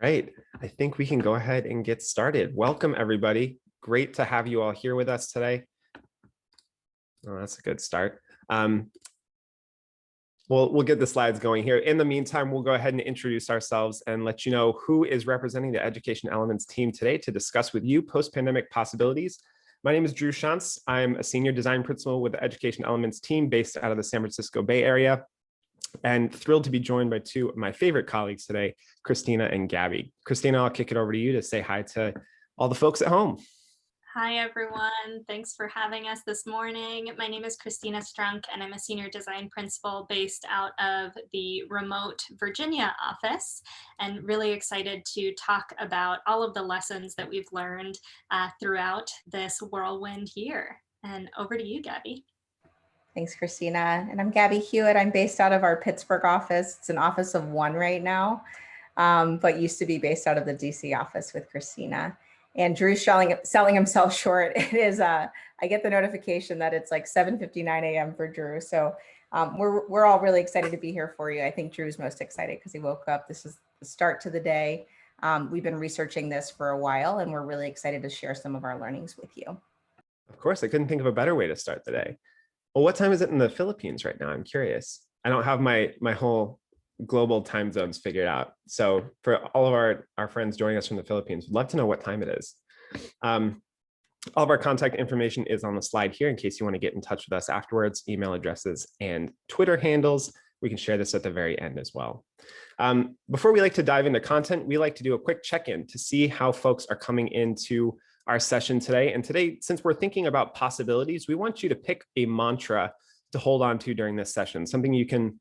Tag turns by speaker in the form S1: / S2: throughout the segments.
S1: Right. I think we can go ahead and get started. Welcome, everybody. Great to have you all here with us today. Oh, that's a good start. We'll get the slides going here. In the meantime, we'll go ahead and introduce ourselves and let you know who is representing the Education Elements team today to discuss with you post-pandemic possibilities. My name is Drew Shantz. I'm a senior design principal with the Education Elements team based out of the San Francisco Bay Area, and thrilled to be joined by two of my favorite colleagues today, Christina and Gabby. Christina, I'll kick it over to you to say hi to all the folks at home.
S2: Hi, everyone. Thanks for having us this morning. My name is Christina Strunk, and I'm a senior design principal based out of the remote Virginia office, and really excited to talk about all of the lessons that we've learned throughout this whirlwind year. And over to you, Gabby.
S3: Thanks, Christina. And I'm Gabby Hewitt. I'm based out of our Pittsburgh office. It's an office of one right now, but used to be based out of the DC office with Christina. And Drew's selling himself short. It is, I get the notification that it's like 7:59 a.m. for Drew. So we're all really excited to be here for you. I think Drew's most excited because he woke up. This is the start to the day. We've been researching this for a while, and we're really excited to share some of our learnings with you.
S1: Of course, I couldn't think of a better way to start the day. Well, what time is it in the Philippines right now? I'm curious. I don't have my whole global time zones figured out. So for all of our friends joining us from the Philippines, we'd love to know what time it is. All of our contact information is on the slide here in case you want to get in touch with us afterwards, email addresses and Twitter handles. We can share this at the very end as well. Before we like to dive into content, we like to do a quick check-in to see how folks are coming into our session today. And today, since we're thinking about possibilities, we want you to pick a mantra to hold on to during this session, something you can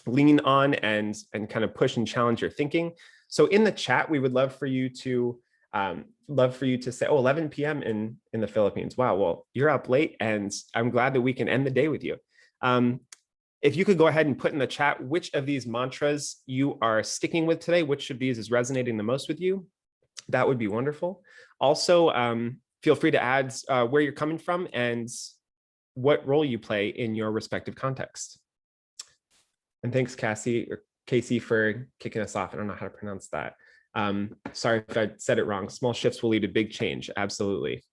S1: lean on and kind of push and challenge your thinking. So in the chat, we would love for you to say, oh, 11 p.m. in the Philippines. Wow, well, you're up late, and I'm glad that we can end the day with you. If you could go ahead and put in the chat which of these mantras you are sticking with today, which of these is resonating the most with you, that would be wonderful. Also, feel free to add where you're coming from and what role you play in your respective context. And thanks, Casey, for kicking us off. I don't know how to pronounce that. Sorry if I said it wrong. Small shifts will lead to big change. Absolutely.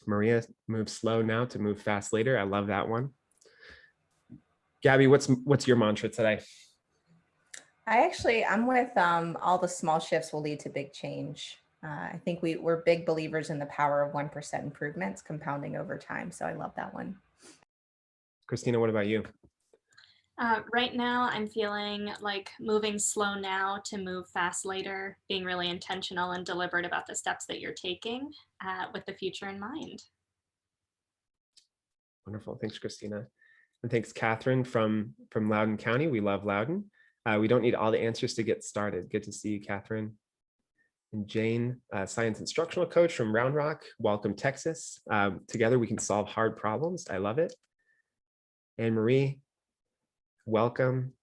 S1: Maria, move slow now to move fast later. I love that one. Gabby, what's your mantra today?
S3: I'm with all the small shifts will lead to big change. I think we're big believers in the power of 1% improvements compounding over time. So I love that one.
S1: Christina, what about you?
S2: Right now, I'm feeling like moving slow now to move fast later, being really intentional and deliberate about the steps that you're taking with the future in mind.
S1: Wonderful. Thanks, Christina. And thanks, Catherine from Loudoun County. We love Loudoun. We don't need all the answers to get started. Good to see you, Catherine. And Jane, science instructional coach from Round Rock. Welcome, Texas. Together we can solve hard problems. I love it. Anne Marie, welcome.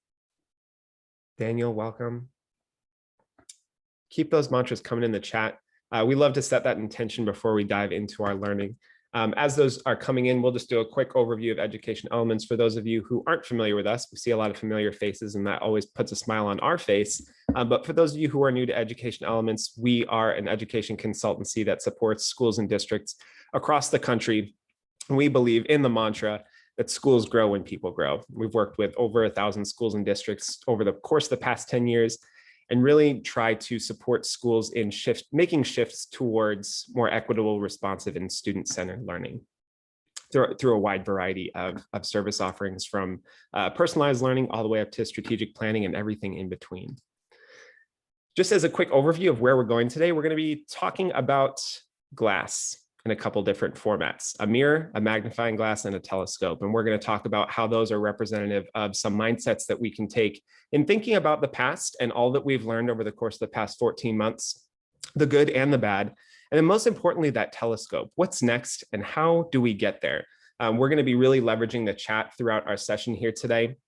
S1: Daniel, welcome. Keep those mantras coming in the chat. We love to set that intention before we dive into our learning. As those are coming in, we'll just do a quick overview of Education Elements. For those of you who aren't familiar with us, we see a lot of familiar faces, and that always puts a smile on our face. But for those of you who are new to Education Elements, we are an education consultancy that supports schools and districts across the country. And we believe in the mantra that schools grow when people grow. We've worked with over 1,000 schools and districts over the course of the past 10 years, and really try to support schools in making shifts towards more equitable, responsive, and student-centered learning through a wide variety of service offerings, from personalized learning all the way up to strategic planning and everything in between. Just as a quick overview of where we're going today, we're going to be talking about glass in a couple different formats: a mirror, a magnifying glass, and a telescope. And we're going to talk about how those are representative of some mindsets that we can take in thinking about the past and all that we've learned over the course of the past 14 months, the good and the bad. And then most importantly, that telescope. What's next and how do we get there? We're going to be really leveraging the chat throughout our session here today.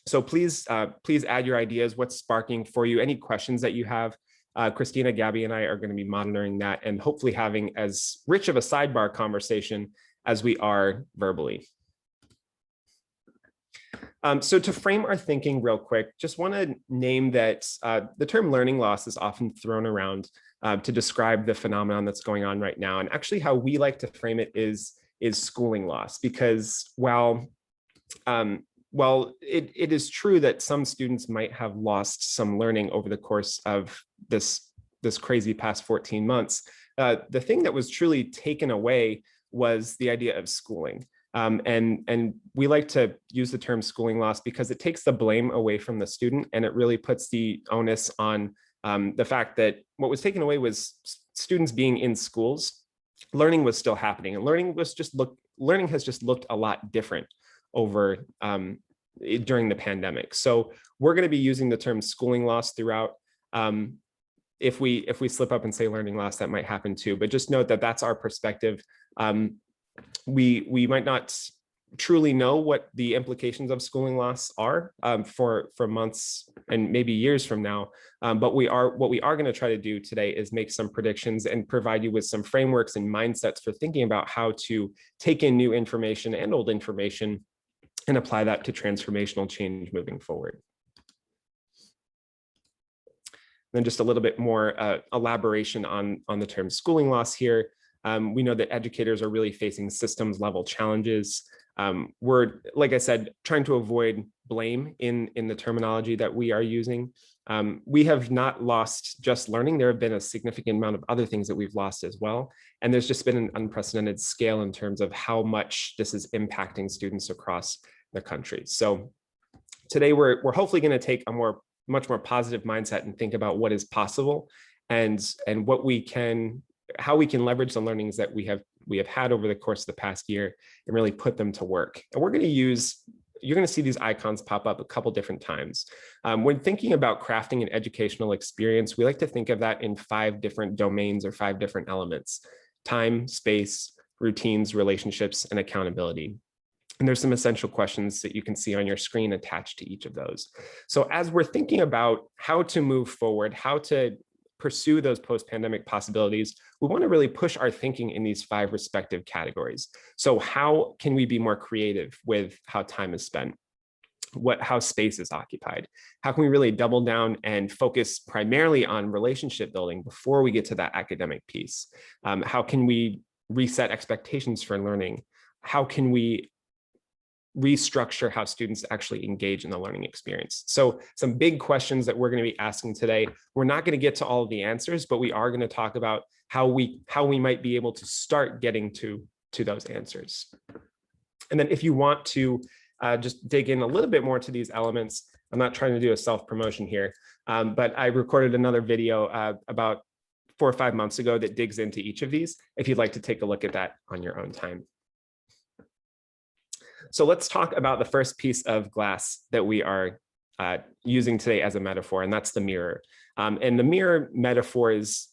S1: So please add your ideas, what's sparking for you, any questions that you have. Christina, Gabby, and I are going to be monitoring that and hopefully having as rich of a sidebar conversation as we are verbally. So to frame our thinking real quick, just want to name that the term learning loss is often thrown around to describe the phenomenon that's going on right now. And actually how we like to frame it is schooling loss, because while it is true that some students might have lost some learning over the course of this crazy past 14 months, the thing that was truly taken away was the idea of schooling. And we like to use the term schooling loss because it takes the blame away from the student, and it really puts the onus on the fact that what was taken away was students being in schools. Learning was still happening, and learning has just looked a lot different over during the pandemic. So we're going to be using the term schooling loss throughout. If we slip up and say learning loss, that might happen too, but just note that that's our perspective. We might not truly know what the implications of schooling loss are for months and maybe years from now. But what we are going to try to do today is make some predictions and provide you with some frameworks and mindsets for thinking about how to take in new information and old information and apply that to transformational change moving forward. Then just a little bit more elaboration on the term schooling loss here. We know that educators are really facing systems level challenges. We're, like I said, trying to avoid blame in the terminology that we are using. We have not lost just learning. There have been a significant amount of other things that we've lost as well. And there's just been an unprecedented scale in terms of how much this is impacting students across the country. So today we're hopefully going to take a much more positive mindset and think about what is possible and how we can leverage the learnings that we have had over the course of the past year and really put them to work. And you're going to see these icons pop up a couple different times. When thinking about crafting an educational experience, we like to think of that in 5 different domains or 5 different elements: time, space, routines, relationships, and accountability. And there's some essential questions that you can see on your screen attached to each of those. So as we're thinking about how to move forward, how to pursue those post-pandemic possibilities, we want to really push our thinking in these 5 respective categories. So how can we be more creative with how time is spent? How space is occupied? How can we really double down and focus primarily on relationship building before we get to that academic piece? How can we reset expectations for learning? How can we restructure how students actually engage in the learning experience? So some big questions that we're going to be asking today. We're not going to get to all of the answers, but we are going to talk about how we might be able to start getting to those answers. And then if you want to just dig in a little bit more to these elements, I'm not trying to do a self-promotion here, but I recorded another video about 4 or 5 months ago that digs into each of these, if you'd like to take a look at that on your own time. So let's talk about the first piece of glass that we are using today as a metaphor, and that's the mirror. And the mirror metaphor is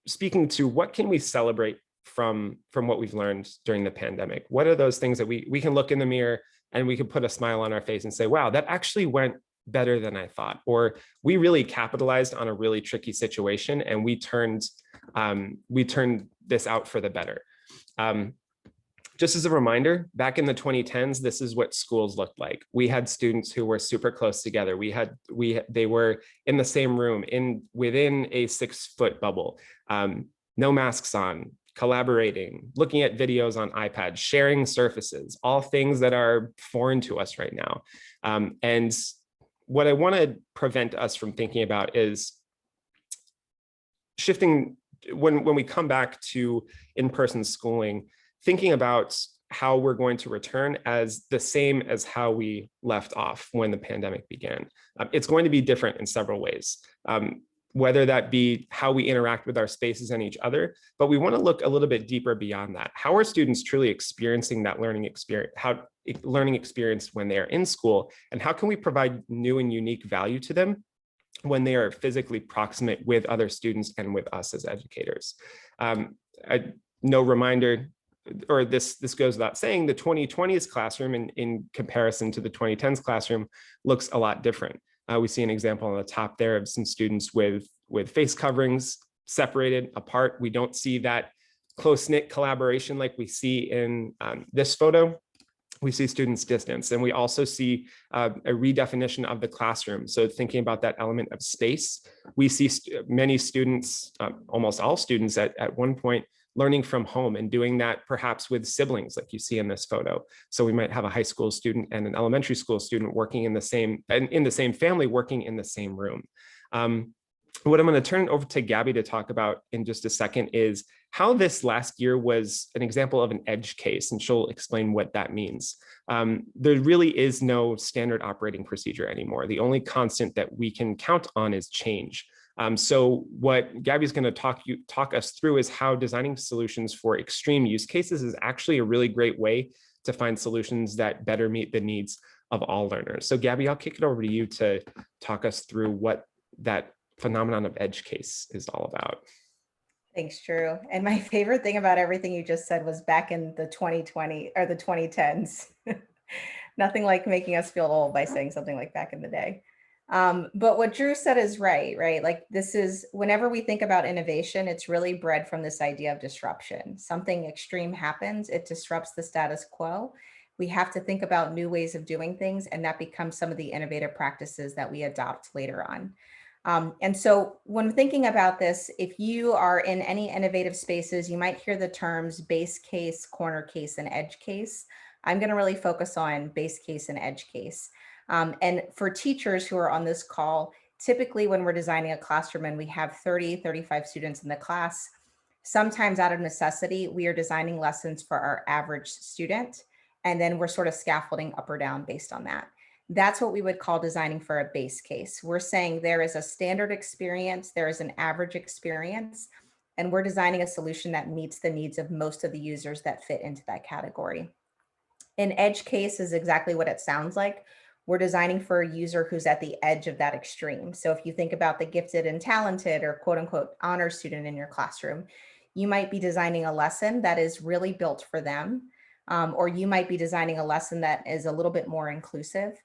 S1: speaking to what can we celebrate from what we've learned during the pandemic? What are those things that we can look in the mirror and we can put a smile on our face and say, wow, that actually went better than I thought, or we really capitalized on a really tricky situation and we turned this out for the better. Just as a reminder, back in the 2010s, this is what schools looked like. We had students who were super close together. They were in the same room, within a 6-foot bubble, no masks on, collaborating, looking at videos on iPads, sharing surfaces, all things that are foreign to us right now. And what I want to prevent us from thinking about is shifting when we come back to in-person schooling, thinking about how we're going to return as the same as how we left off when the pandemic began. It's going to be different in several ways, whether that be how we interact with our spaces and each other, but we want to look a little bit deeper beyond that. How are students truly experiencing that learning experience when they are in school, and how can we provide new and unique value to them when they are physically proximate with other students and with us as educators? No reminder, or this goes without saying, the 2020s classroom in comparison to the 2010s classroom looks a lot different. We see an example on the top there of some students with face coverings separated apart. We don't see that close-knit collaboration like we see in this photo. we see students distance, and we also see a redefinition of the classroom. So thinking about that element of space, we see many students, almost all students at one point, learning from home and doing that perhaps with siblings like you see in this photo. So we might have a high school student and an elementary school student working in the same family, working in the same room. What I'm going to turn over to Gabby to talk about in just a second is how this last year was an example of an edge case, and she'll explain what that means. There really is no standard operating procedure anymore. The only constant that we can count on is change. So what Gabby's going to talk us through is how designing solutions for extreme use cases is actually a really great way to find solutions that better meet the needs of all learners. So Gabby, I'll kick it over to you to talk us through what that phenomenon of edge case is all about.
S3: Thanks, Drew. And my favorite thing about everything you just said was back in the 2020 or the 2010s. Nothing like making us feel old by saying something like back in the day. But what Drew said is right? Like this is, whenever we think about innovation, it's really bred from this idea of disruption. Something extreme happens, it disrupts the status quo. We have to think about new ways of doing things, and that becomes some of the innovative practices that we adopt later on. And so when thinking about this, if you are in any innovative spaces, you might hear the terms base case, corner case, and edge case. I'm going to really focus on base case and edge case. And for teachers who are on this call, typically when we're designing a classroom and we have 30, 35 students in the class, sometimes out of necessity, we are designing lessons for our average student, and then we're sort of scaffolding up or down based on that. That's what we would call designing for a base case. We're saying there is a standard experience, there is an average experience, and we're designing a solution that meets the needs of most of the users that fit into that category. An edge case is exactly what it sounds like. We're designing for a user who's at the edge of that extreme. So if you think about the gifted and talented or quote unquote honor student in your classroom, you might be designing a lesson that is really built for them, or you might be designing a lesson that is a little bit more inclusive.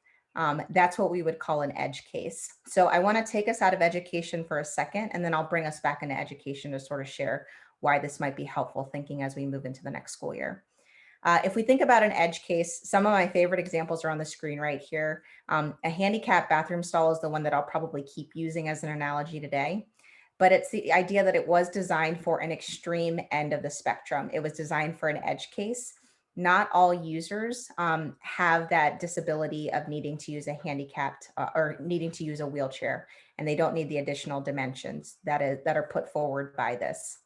S3: That's what we would call an edge case. So I want to take us out of education for a second, and then I'll bring us back into education to sort of share why this might be helpful thinking as we move into the next school year. If we think about an edge case, some of my favorite examples are on the screen right here. A handicap bathroom stall is the one that I'll probably keep using as an analogy today. But it's the idea that it was designed for an extreme end of the spectrum. It was designed for an edge case. Not all users have that disability of needing to use a handicapped or needing to use a wheelchair, and they don't need the additional dimensions that are put forward by this.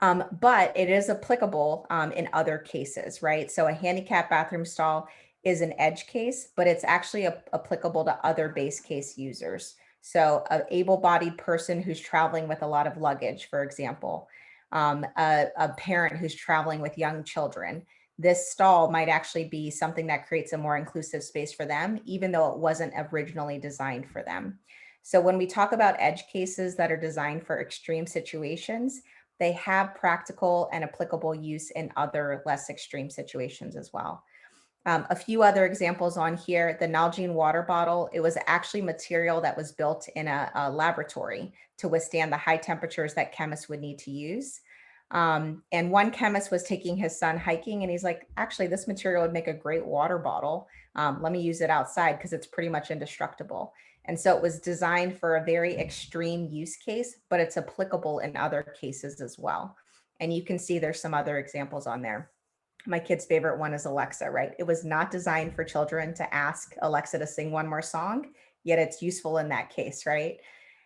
S3: But it is applicable in other cases, right? So a handicapped bathroom stall is an edge case, but it's actually applicable to other base case users. So an able-bodied person who's traveling with a lot of luggage, for example, a parent who's traveling with young children. This stall might actually be something that creates a more inclusive space for them, even though it wasn't originally designed for them. So when we talk about edge cases that are designed for extreme situations, they have practical and applicable use in other less extreme situations as well. A few other examples on here, the Nalgene water bottle, it was actually material that was built in a laboratory to withstand the high temperatures that chemists would need to use. And one chemist was taking his son hiking, and he's like, actually, this material would make a great water bottle. Let me use it outside because it's pretty much indestructible. And so it was designed for a very extreme use case, but it's applicable in other cases as well. And you can see there's some other examples on there. My kid's favorite one is Alexa, right? It was not designed for children to ask Alexa to sing one more song, yet it's useful in that case, right?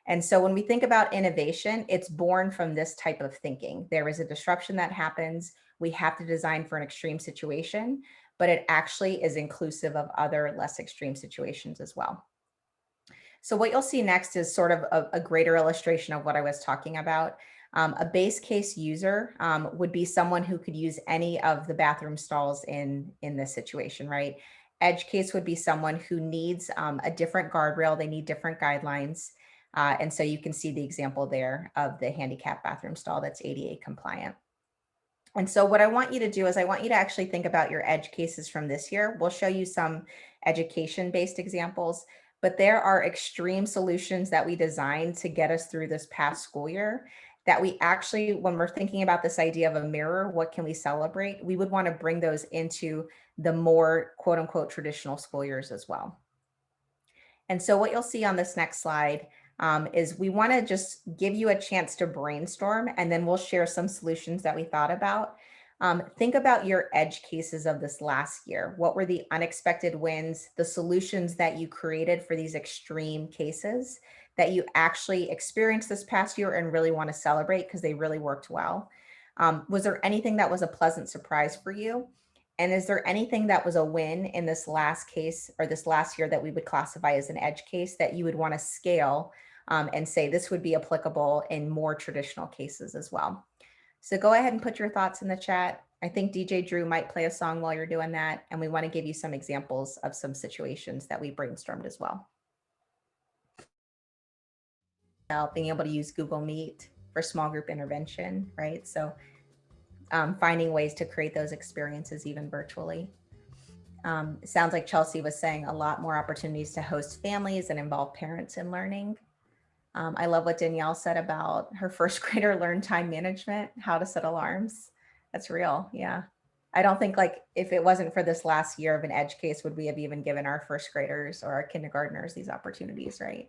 S3: And so when we think about innovation, it's born from this type of thinking. There is a disruption that happens. We have to design for an extreme situation, but it actually is inclusive of other less extreme situations as well. So what you'll see next is sort of a greater illustration of what I was talking about. A base case user would be someone who could use any of the bathroom stalls in this situation, right? Edge case would be someone who needs a different guardrail. They need different guidelines. And so you can see the example there of the handicap bathroom stall that's ADA compliant. And so what I want you to do is I want you to actually think about your edge cases from this year. We'll show you some education-based examples, but there are extreme solutions that we designed to get us through this past school year that we actually, when we're thinking about this idea of a mirror, what can we celebrate? We would want to bring those into the more quote unquote traditional school years as well. And so what you'll see on this next slide is we want to just give you a chance to brainstorm, and then we'll share some solutions that we thought about. Think about your edge cases of this last year. What were the unexpected wins, the solutions that you created for these extreme cases that you actually experienced this past year and really want to celebrate because they really worked well? Was there anything that was a pleasant surprise for you? And is there anything that was a win in this last case or this last year that we would classify as an edge case that you would want to scale and say this would be applicable in more traditional cases as well? So go ahead and put your thoughts in the chat. I think DJ Drew might play a song while you're doing that. And we want to give you some examples of some situations that we brainstormed as well. Being able to use Google Meet for small group intervention, right? So finding ways to create those experiences even virtually. It sounds like Chelsea was saying a lot more opportunities to host families and involve parents in learning. I love what Danielle said about her first grader learn time management, how to set alarms. That's real, yeah. I don't think like if it wasn't for this last year of an edge case, would we have even given our first graders or our kindergartners these opportunities, right?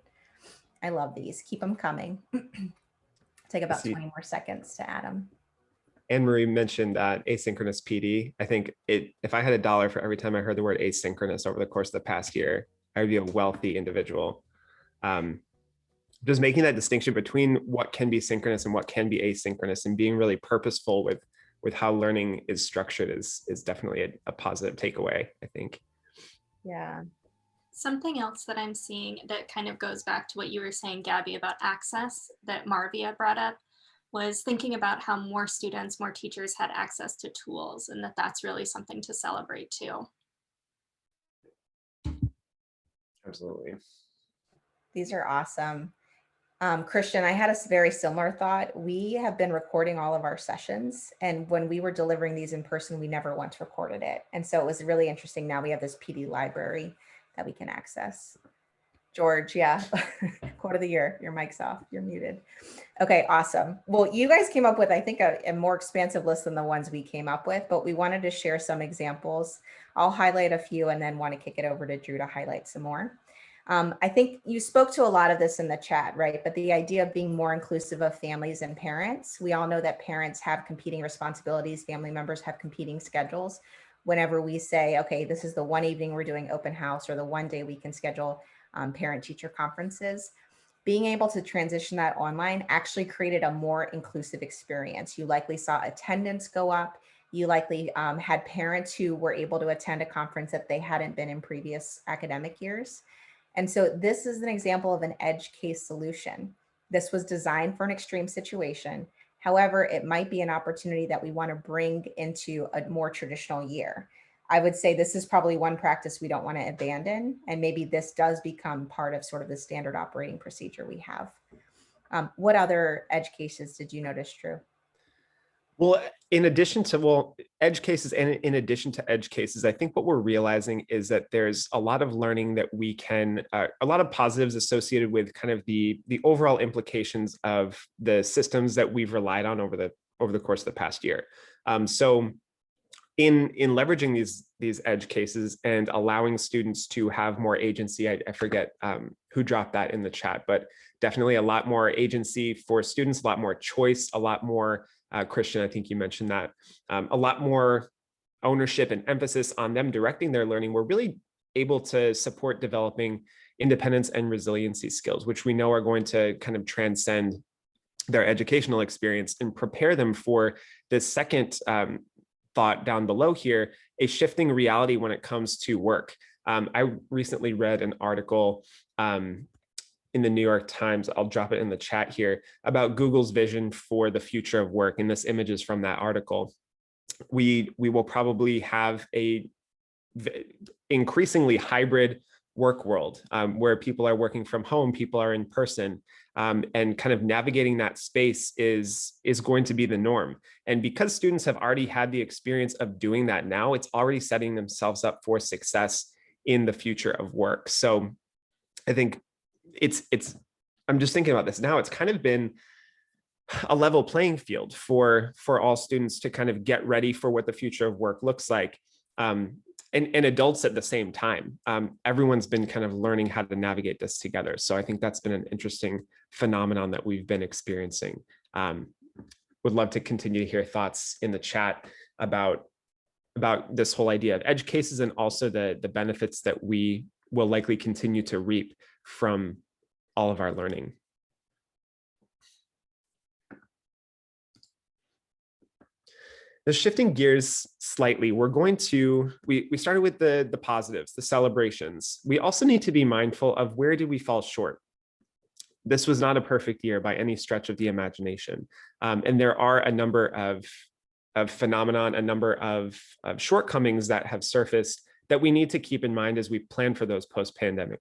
S3: I love these, keep them coming. Take about 20 more seconds to add them.
S1: Anne-Marie mentioned asynchronous PD. I think if I had $1 for every time I heard the word asynchronous over the course of the past year, I would be a wealthy individual. Just making that distinction between what can be synchronous and what can be asynchronous and being really purposeful with how learning is structured is definitely a positive takeaway, I think.
S3: Yeah.
S2: Something else that I'm seeing that kind of goes back to what you were saying, Gabby, about access that Marvia brought up was thinking about how more students, more teachers had access to tools, and that's really something to celebrate too.
S1: Absolutely.
S3: These are awesome. Christian, I had a very similar thought. We have been recording all of our sessions, and when we were delivering these in person, we never once recorded it. And so it was really interesting. Now we have this PD library that we can access. George, yeah, quote of the year, your mic's off, you're muted. Okay, awesome. Well, you guys came up with, I think, a more expansive list than the ones we came up with, but we wanted to share some examples. I'll highlight a few and then want to kick it over to Drew to highlight some more. I think you spoke to a lot of this in the chat, right? But the idea of being more inclusive of families and parents. We all know that parents have competing responsibilities, family members have competing schedules. Whenever we say, okay, this is the one evening we're doing open house or the one day we can schedule parent-teacher conferences, being able to transition that online actually created a more inclusive experience. You likely saw attendance go up. You likely had parents who were able to attend a conference that they hadn't been in previous academic years. And so this is an example of an edge case solution. This was designed for an extreme situation. However, it might be an opportunity that we want to bring into a more traditional year. I would say this is probably one practice we don't want to abandon. And maybe this does become part of sort of the standard operating procedure we have. What other edge cases did you notice, Drew?
S1: Well, in addition to, edge cases and in addition to edge cases, I think what we're realizing is that there's a lot of learning that we can, a lot of positives associated with kind of the overall implications of the systems that we've relied on over the course of the past year. So in leveraging these edge cases and allowing students to have more agency, I forget who dropped that in the chat, but definitely a lot more agency for students, a lot more choice, a lot more Christian, I think you mentioned that, a lot more ownership and emphasis on them directing their learning. We're really able to support developing independence and resiliency skills, which we know are going to kind of transcend their educational experience and prepare them for the second thought down below here, a shifting reality when it comes to work. I recently read an article in the New York Times, I'll drop it in the chat here, about Google's vision for the future of work. And this image is from that article. We will probably have a increasingly hybrid work world where people are working from home, people are in person, and kind of navigating that space is going to be the norm. And because students have already had the experience of doing that now, it's already setting themselves up for success in the future of work. So I think I'm just thinking about this now, it's kind of been a level playing field for all students to kind of get ready for what the future of work looks like. and adults at the same time. Everyone's been kind of learning how to navigate this together. So I think that's been an interesting phenomenon that we've been experiencing. Would love to continue to hear thoughts in the chat about this whole idea of edge cases, and also the benefits that we will likely continue to reap from all of our learning. Now, shifting gears slightly, we're going to, we started with the positives, the celebrations. We also need to be mindful of where did we fall short. This was not a perfect year by any stretch of the imagination. And there are a number of phenomenon, a number of shortcomings that have surfaced that we need to keep in mind as we plan for those post-pandemic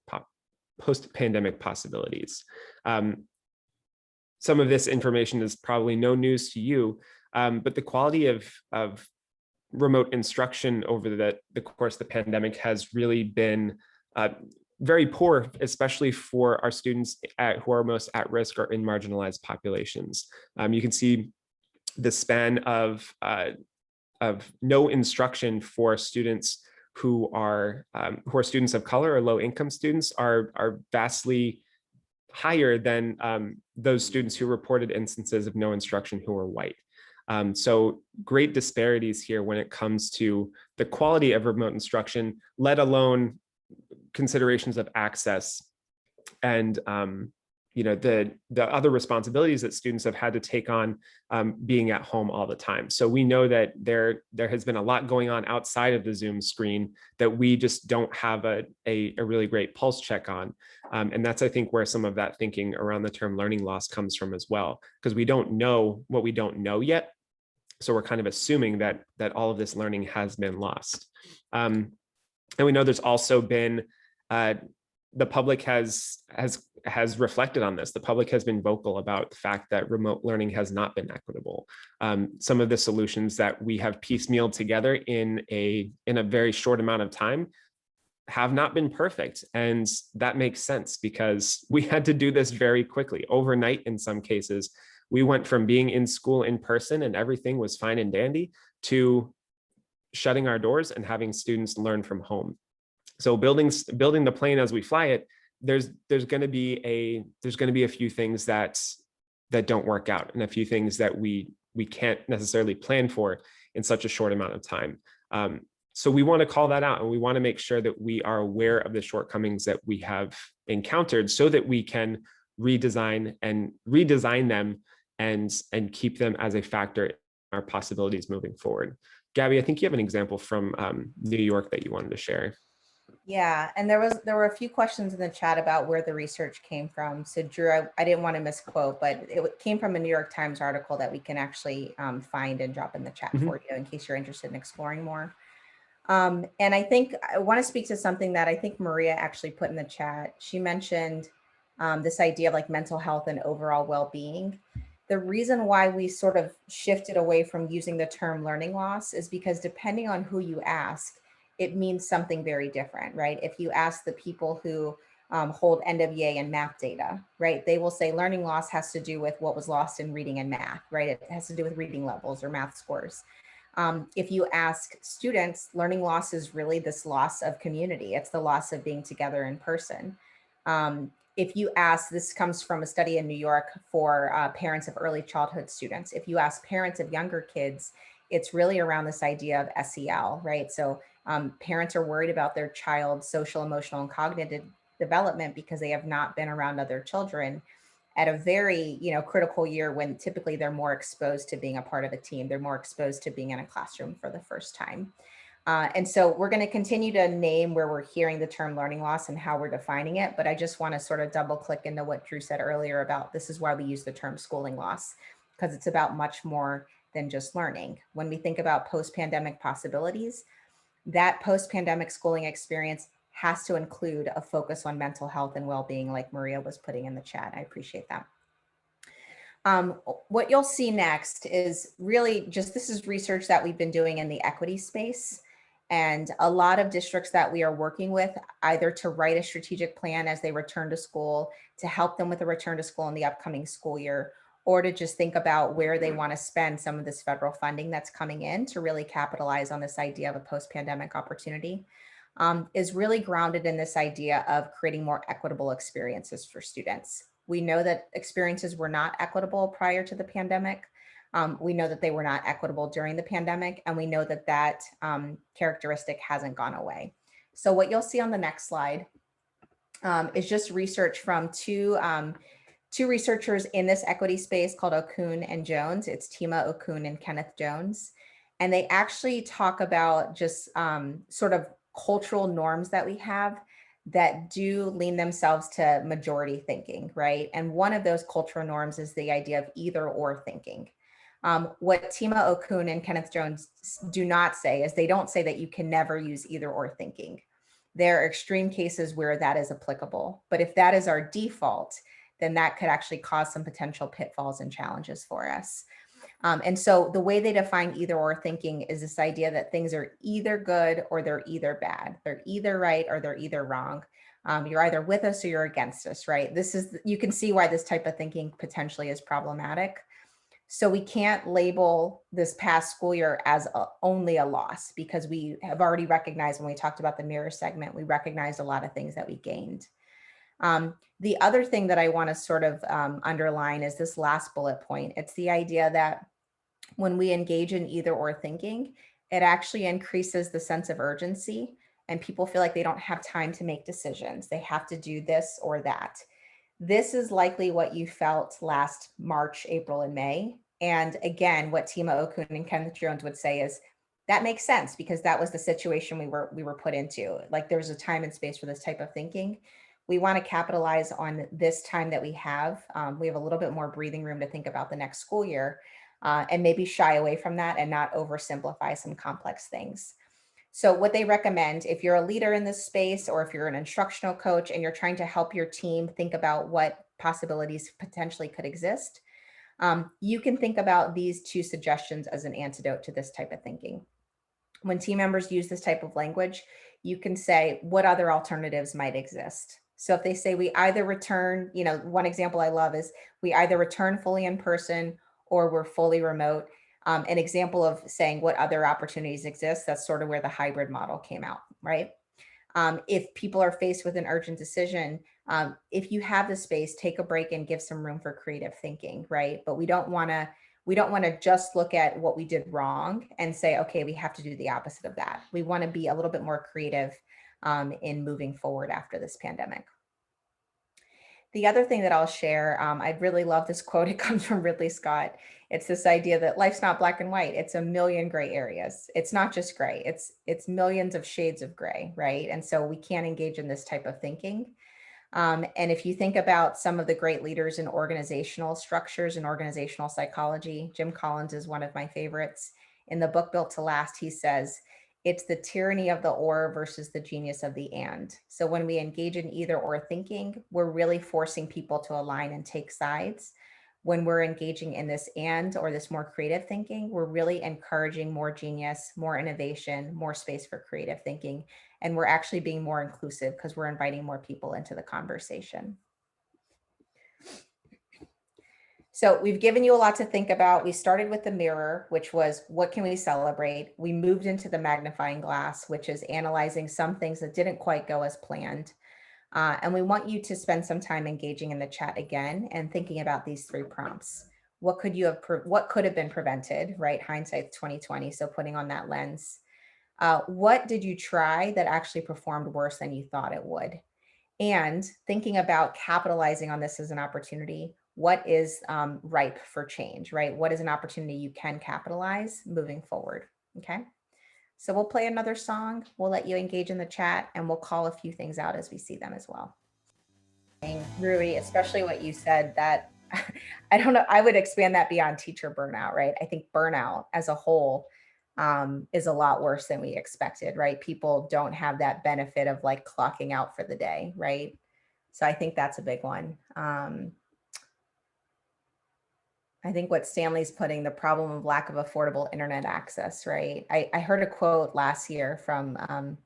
S1: possibilities. Some of this information is probably no news to you, but the quality of remote instruction over the course of the pandemic has really been very poor, especially for our students who are most at risk or in marginalized populations. You can see the span of no instruction for students who are students of color or low income students are vastly higher than those students who reported instances of no instruction who are white. So great disparities here when it comes to the quality of remote instruction, let alone considerations of access and the other responsibilities that students have had to take on being at home all the time. So we know that there has been a lot going on outside of the Zoom screen that we just don't have a really great pulse check on. And that's, I think, where some of that thinking around the term learning loss comes from as well, because we don't know what we don't know yet. So we're kind of assuming that all of this learning has been lost. And we know there's also been the public has reflected on this. The public has been vocal about the fact that remote learning has not been equitable. Some of the solutions that we have piecemealed together in a very short amount of time have not been perfect. And that makes sense because we had to do this very quickly, overnight in some cases. We went from being in school in person and everything was fine and dandy to shutting our doors and having students learn from home. So building the plane as we fly it, there's going to be a few things that don't work out, and a few things that we can't necessarily plan for in such a short amount of time. So we want to call that out, and we want to make sure that we are aware of the shortcomings that we have encountered, so that we can redesign them and keep them as a factor in our possibilities moving forward. Gabby, I think you have an example from New York that you wanted to share.
S3: Yeah, and there were a few questions in the chat about where the research came from. So Drew, I didn't want to misquote, but it came from a New York Times article that we can actually find and drop in the chat for you in case you're interested in exploring more. And I think I want to speak to something that I think Maria actually put in the chat. She mentioned this idea of like mental health and overall well-being. The reason why we sort of shifted away from using the term learning loss is because depending on who you ask, it means something very different, right? If you ask the people who hold NWA and math data, right, they will say learning loss has to do with what was lost in reading and math, right? It has to do with reading levels or math scores. If you ask students, learning loss is really this loss of community. It's the loss of being together in person. If you ask, this comes from a study in New York for parents of early childhood students. If you ask parents of younger kids, it's really around this idea of SEL, right? So parents are worried about their child's social, emotional, and cognitive development because they have not been around other children at a very, critical year when typically they're more exposed to being a part of a team. They're more exposed to being in a classroom for the first time. And so we're going to continue to name where we're hearing the term learning loss and how we're defining it. But I just want to sort of double click into what Drew said earlier about this is why we use the term schooling loss, because it's about much more than just learning. When we think about post-pandemic possibilities, that post-pandemic schooling experience has to include a focus on mental health and well-being, like Maria was putting in the chat. I appreciate that. What you'll see next is really just, this is research that we've been doing in the equity space. And a lot of districts that we are working with, either to write a strategic plan as they return to school, to help them with a return to school in the upcoming school year, or to just think about where they want to spend some of this federal funding that's coming in to really capitalize on this idea of a post-pandemic opportunity, is really grounded in this idea of creating more equitable experiences for students. We know that experiences were not equitable prior to the pandemic. We know that they were not equitable during the pandemic, and we know that that characteristic hasn't gone away. So what you'll see on the next slide is just research from two researchers in this equity space called Okun and Jones. It's Tima Okun and Kenneth Jones. And they actually talk about just sort of cultural norms that we have that do lean themselves to majority thinking, right? And one of those cultural norms is the idea of either or thinking. What Tima Okun and Kenneth Jones do not say is they don't say that you can never use either or thinking. There are extreme cases where that is applicable. But if that is our default, then that could actually cause some potential pitfalls and challenges for us. And so the way they define either or thinking is this idea that things are either good or they're either bad. They're either right or they're either wrong. You're either with us or you're against us, right? You can see why this type of thinking potentially is problematic. So we can't label this past school year as only a loss, because we have already recognized, when we talked about the mirror segment, we recognized a lot of things that we gained. The other thing that I want to sort of underline is this last bullet point. It's the idea that when we engage in either or thinking, it actually increases the sense of urgency, and people feel like they don't have time to make decisions. They have to do this or that. This is likely what you felt last March, April, and May. And again, what Tima Okun and Kenneth Jones would say is that makes sense, because that was the situation we were put into. Like, there's a time and space for this type of thinking. We want to capitalize on this time that we have. We have a little bit more breathing room to think about the next school year, and maybe shy away from that and not oversimplify some complex things. So what they recommend, if you're a leader in this space, or if you're an instructional coach and you're trying to help your team think about what possibilities potentially could exist, you can think about these two suggestions as an antidote to this type of thinking. When team members use this type of language, you can say, what other alternatives might exist? So if they say we either return, one example I love is we either return fully in person or we're fully remote. An example of saying what other opportunities exist, that's sort of where the hybrid model came out, right? If people are faced with an urgent decision, if you have the space, take a break and give some room for creative thinking, right? But we don't want to just look at what we did wrong and say, okay, we have to do the opposite of that. We want to be a little bit more creative in moving forward after this pandemic. The other thing that I'll share, I really love this quote. It comes from Ridley Scott. It's this idea that life's not black and white. It's a million gray areas. It's not just gray. It's millions of shades of gray, right? And so we can't engage in this type of thinking. And if you think about some of the great leaders in organizational structures and organizational psychology, Jim Collins is one of my favorites. In the book Built to Last, he says, it's the tyranny of the or versus the genius of the and. So when we engage in either or thinking, we're really forcing people to align and take sides. When we're engaging in this and or this more creative thinking, we're really encouraging more genius, more innovation, more space for creative thinking. And we're actually being more inclusive because we're inviting more people into the conversation. So we've given you a lot to think about. We started with the mirror, which was what can we celebrate? We moved into the magnifying glass, which is analyzing some things that didn't quite go as planned. And we want you to spend some time engaging in the chat again and thinking about these 3 prompts. What could have been prevented, right? Hindsight 2020. So putting on that lens. What did you try that actually performed worse than you thought it would? And thinking about capitalizing on this as an opportunity. What is ripe for change, right? What is an opportunity you can capitalize moving forward? Okay. So we'll play another song. We'll let you engage in the chat, and we'll call a few things out as we see them as well. Rui, especially what you said, that I don't know, I would expand that beyond teacher burnout, right? I think burnout as a whole is a lot worse than we expected, right? People don't have that benefit of like clocking out for the day, right? So I think that's a big one. I think what Stanley's putting, the problem of lack of affordable internet access, right? I heard a quote last year from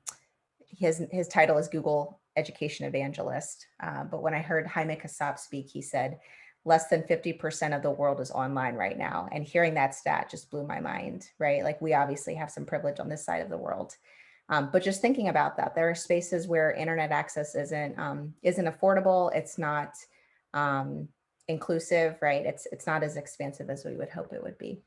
S3: his title is Google Education Evangelist. But when I heard Jaime Casap speak, he said, less than 50% of the world is online right now. And hearing that stat just blew my mind, right? Like we obviously have some privilege on this side of the world. But just thinking about that, there are spaces where internet access isn't affordable. It's not inclusive, right? It's not as expansive as we would hope it would be.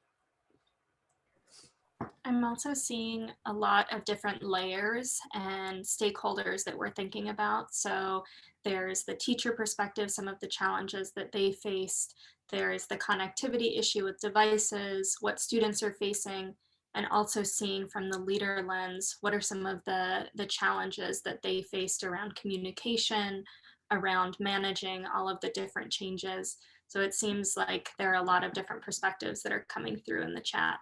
S2: I'm also seeing a lot of different layers and stakeholders that we're thinking about. So there's the teacher perspective, some of the challenges that they faced. There's the connectivity issue with devices, what students are facing, and also seeing from the leader lens, what are some of the challenges that they faced around communication, around managing all of the different changes. So it seems like there are a lot of different perspectives that are coming through in the chat.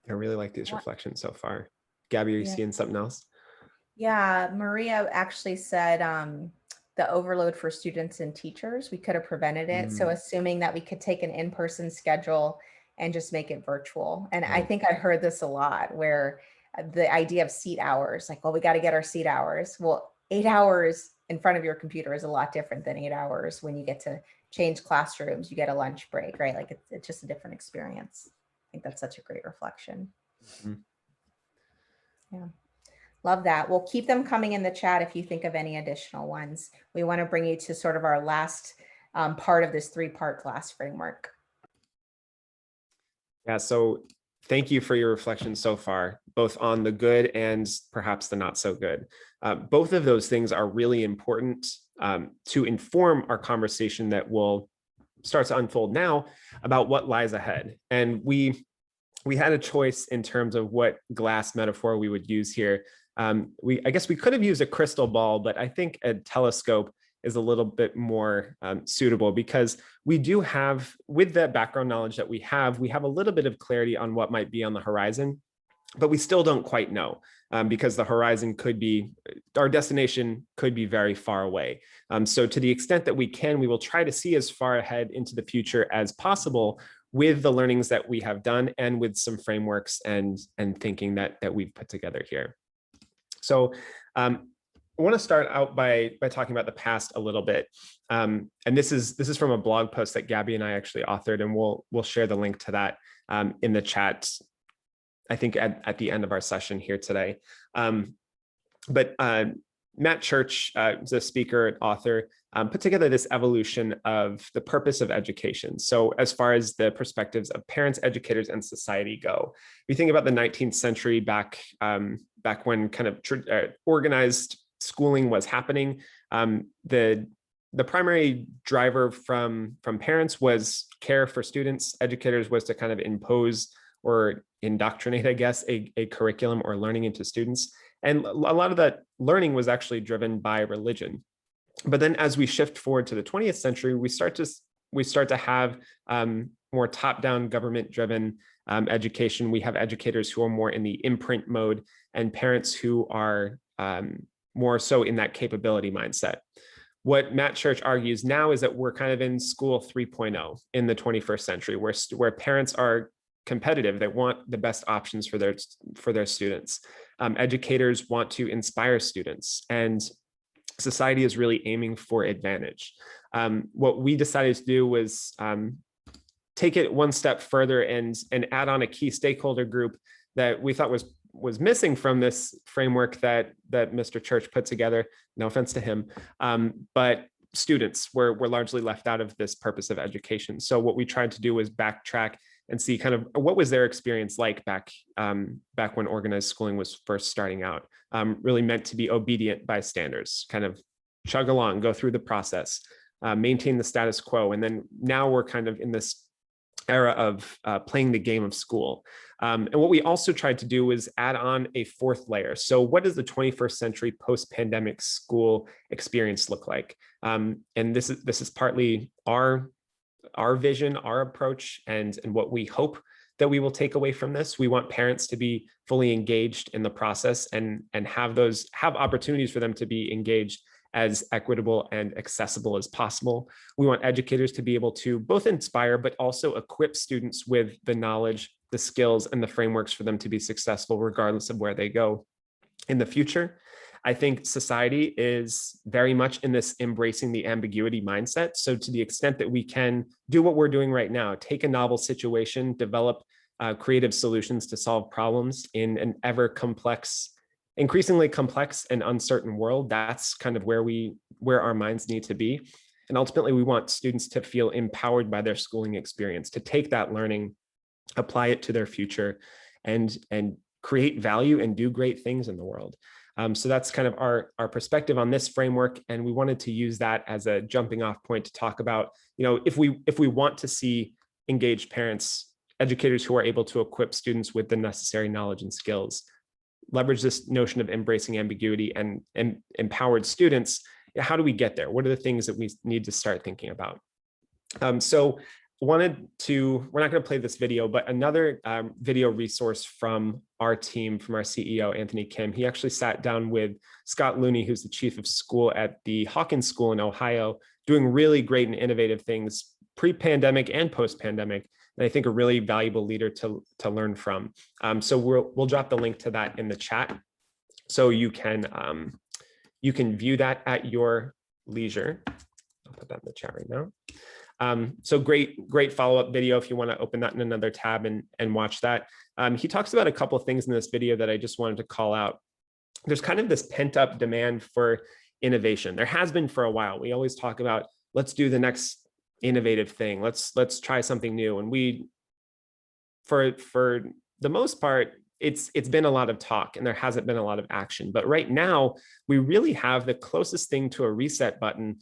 S1: I really like these reflections so far. Gabby, are you seeing something else?
S3: Yeah, Maria actually said the overload for students and teachers, we could have prevented it. So assuming that we could take an in-person schedule and just make it virtual. And I think I heard this a lot where the idea of seat hours, like, well, we got to get our seat hours. Well, 8 hours in front of your computer is a lot different than 8 hours when you get to change classrooms, you get a lunch break, right? Like it's just a different experience. I think that's such a great reflection. Yeah. Love that. We'll keep them coming in the chat if you think of any additional ones. We want to bring you to sort of our last part of this 3-part class framework.
S1: Yeah, so thank you for your reflections so far, both on the good and perhaps the not so good. Both of those things are really important to inform our conversation that will start to unfold now about what lies ahead. And we had a choice in terms of what glass metaphor we would use here. I guess we could have used a crystal ball, but I think a telescope is a little bit more suitable because we do have, with the background knowledge that we have a little bit of clarity on what might be on the horizon, but we still don't quite know because the horizon could be, our destination could be very far away. So to the extent that we can, we will try to see as far ahead into the future as possible with the learnings that we have done and with some frameworks and thinking that we've put together here. So I want to start out by talking about the past a little bit. And this is from a blog post that Gabby and I actually authored, and we'll share the link to that in the chat, I think at the end of our session here today. But Matt Church, the speaker, author, put together this evolution of the purpose of education. So as far as the perspectives of parents, educators, and society go, if you think about the 19th century back when kind of organized schooling was happening, the primary driver from parents was care for students. Educators was to kind of impose or indoctrinate, I guess, a curriculum or learning into students. And a lot of that learning was actually driven by religion. But then as we shift forward to the 20th century, we start to have more top-down government-driven education. We have educators who are more in the imprint mode and parents who are more so in that capability mindset. What Matt Church argues now is that we're kind of in school 3.0 in the 21st century, where parents are competitive. They want the best options for their students. Educators want to inspire students, and society is really aiming for advantage. What we decided to do was take it one step further and add on a key stakeholder group that we thought was missing from this framework that Mr. Church put together. No offense to him, but students were largely left out of this purpose of education. So what we tried to do was backtrack and see kind of what was their experience like back when organized schooling was first starting out. Really meant to be obedient bystanders, kind of chug along, go through the process, maintain the status quo. And then now we're kind of in this era of playing the game of school. And what we also tried to do was add on a fourth layer. So what does the 21st century post-pandemic school experience look like? And this is partly our vision, our approach, and what we hope that we will take away from this. We want parents to be fully engaged in the process and have opportunities for them to be engaged as equitable and accessible as possible. We want educators to be able to both inspire, but also equip students with the knowledge, the skills, and the frameworks for them to be successful, regardless of where they go in the future. I think society is very much in this embracing the ambiguity mindset. So to the extent that we can do what we're doing right now, take a novel situation, develop creative solutions to solve problems in an increasingly complex and uncertain world, that's kind of where our minds need to be. And ultimately, we want students to feel empowered by their schooling experience, to take that learning, apply it to their future, and create value and do great things in the world. So that's kind of our perspective on this framework. And we wanted to use that as a jumping off point to talk about, if we want to see engaged parents, educators who are able to equip students with the necessary knowledge and skills, leverage this notion of embracing ambiguity and empowered students, how do we get there? What are the things that we need to start thinking about? So we're not going to play this video, but another video resource from our team, from our CEO, Anthony Kim, he actually sat down with Scott Looney, who's the chief of school at the Hawkins School in Ohio, doing really great and innovative things pre-pandemic and post-pandemic. And I think a really valuable leader to learn from. So we'll drop the link to that in the chat, so you can view that at your leisure. I'll put that in the chat right now. So great follow-up video if you want to open that in another tab and watch that. He talks about a couple of things in this video that I just wanted to call out. There's kind of this pent-up demand for innovation. There has been for a while. We always talk about, let's do the next innovative thing. Let's try something new. And for the most part, it's been a lot of talk and there hasn't been a lot of action. But right now, we really have the closest thing to a reset button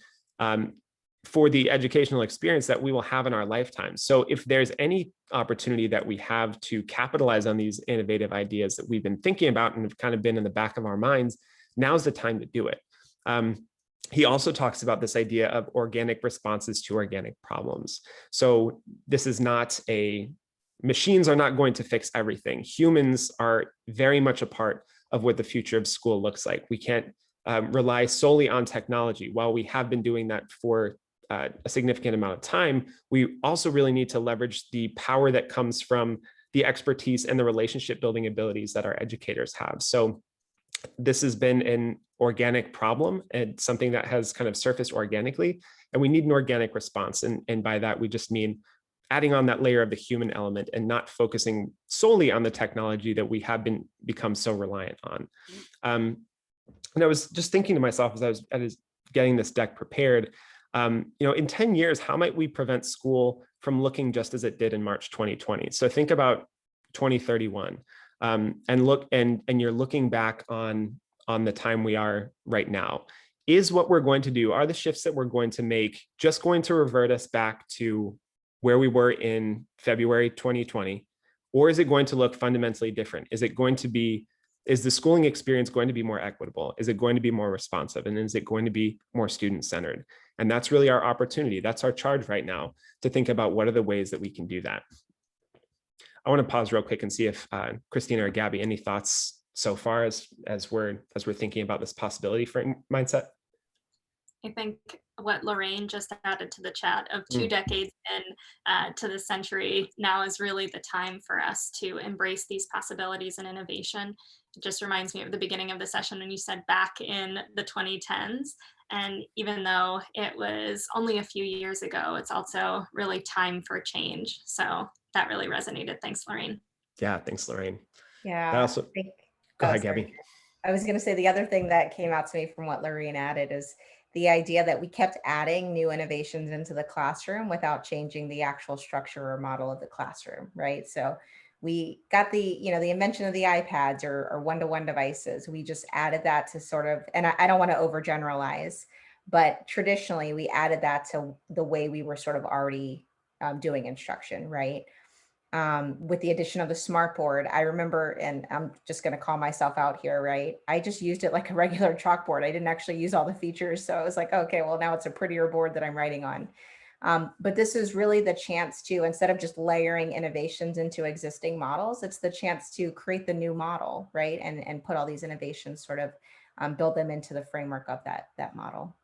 S1: for the educational experience that we will have in our lifetime. So if there's any opportunity that we have to capitalize on these innovative ideas that we've been thinking about and have kind of been in the back of our minds, now's the time to do it. He also talks about this idea of organic responses to organic problems. So this is not machines are not going to fix everything. Humans are very much a part of what the future of school looks like. We can't rely solely on technology. While we have been doing that for a significant amount of time, we also really need to leverage the power that comes from the expertise and the relationship building abilities that our educators have. So this has been an organic problem and something that has kind of surfaced organically, and we need an organic response. And by that, we just mean adding on that layer of the human element and not focusing solely on the technology that we have become so reliant on. And I was just thinking to myself as I was getting this deck prepared, in 10 years, how might we prevent school from looking just as it did in March 2020? So think about 2031 and you're looking back on the time we are right now. Is what we're going to do, are the shifts that we're going to make just going to revert us back to where we were in February 2020? Or is it going to look fundamentally different? Is the schooling experience going to be more equitable? Is it going to be more responsive? And is it going to be more student-centered? And that's really our opportunity. That's our charge right now, to think about what are the ways that we can do that. I want to pause real quick and see if Christina or Gabby, any thoughts so far as we're thinking about this possibility for mindset?
S2: I think what Lorraine just added to the chat of 2 decades in to the century, now is really the time for us to embrace these possibilities and innovation. It just reminds me of the beginning of the session when you said back in the 2010s. And even though it was only a few years ago, it's also really time for change. So that really resonated. Thanks, Lorraine.
S1: Yeah, thanks, Lorraine.
S3: Yeah.
S1: Go ahead, Gabby.
S3: I was going to say the other thing that came out to me from what Lorraine added is the idea that we kept adding new innovations into the classroom without changing the actual structure or model of the classroom, right? So we got the invention of the iPads or one-to-one devices. We just added that to sort of, and I don't want to overgeneralize, but traditionally we added that to the way we were sort of already doing instruction, right? With the addition of the smartboard, I remember, and I'm just going to call myself out here, right? I just used it like a regular chalkboard. I didn't actually use all the features. So I was like, okay, well, now it's a prettier board that I'm writing on. But this is really the chance to, instead of just layering innovations into existing models, it's the chance to create the new model, right? And put all these innovations, sort of build them into the framework of that model.